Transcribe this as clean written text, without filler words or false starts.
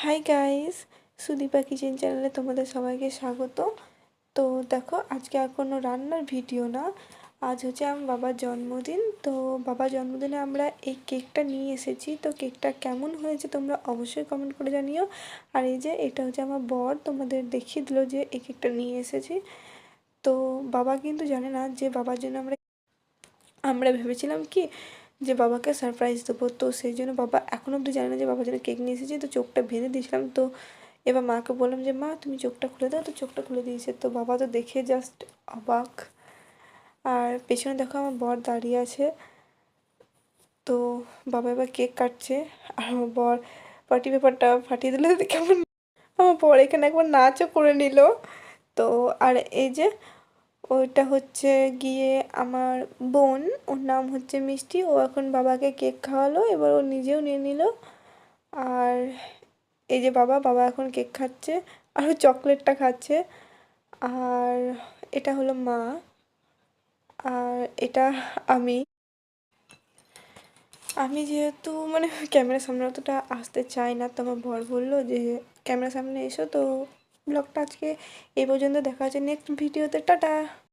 Hi guys, Sudipa kitchen চ্যানেলে তোমাদের সবাইকে স্বাগত। তো দেখো, আজকে আর কোনো রান্নার ভিডিও না, আজ হচ্ছে আমার বাবার জন্মদিন। তো বাবার জন্মদিনে আমরা এই কেকটা নিয়ে এসেছি। তো কেকটা কেমন হয়েছে তোমরা অবশ্যই কমেন্ট করে জানিও। আর এই যে এটা হচ্ছে আমার বর, তোমাদের দেখিয়ে দিল যে এই কেকটা নিয়ে এসেছি। তো বাবা কিন্তু জানে না যে বাবার জন্য আমরা ভেবেছিলাম কি যে বাবাকে সারপ্রাইজ দেবো। তো সেই জন্য বাবা এখনও অবধি জানে না যে বাবার জন্য কেক নিয়ে এসেছি। তো চোখটা বেঁধে দিয়েছিলাম। তো এবার মাকে বললাম যে মা তুমি চোখটা খুলে দাও। তো চোখটা খুলে দিয়েছে। তো বাবা তো দেখে জাস্ট অবাক। আর পেছনে দেখো আমার বর দাঁড়িয়ে আছে। তো বাবা এবার কেক কাটছে। আর আমার বর পার্টি পেপারটা ফাটিয়ে দিলে কেমন। আমার বর এখানে একবার নাচও করে নিল। তো আর এই যে ওইটা হচ্ছে গিয়ে আমার বোন, ওর নাম হচ্ছে মিষ্টি। ও এখন বাবাকে কেক খাওয়ালো, এবার ও নিজেও নিয়ে নিল। আর এই যে বাবা বাবা এখন কেক খাচ্ছে আর ও চকলেটটা খাচ্ছে। আর এটা হলো মা। আর এটা আমি আমি যেহেতু মানে ক্যামেরার সামনে অতটা আসতে চাই না, তো আমার বর বললো যে ক্যামেরার সামনে এসো। তো ব্লগটা আজকে এই পর্যন্ত, দেখা হচ্ছে নেক্সট ভিডিওতে। টাটা।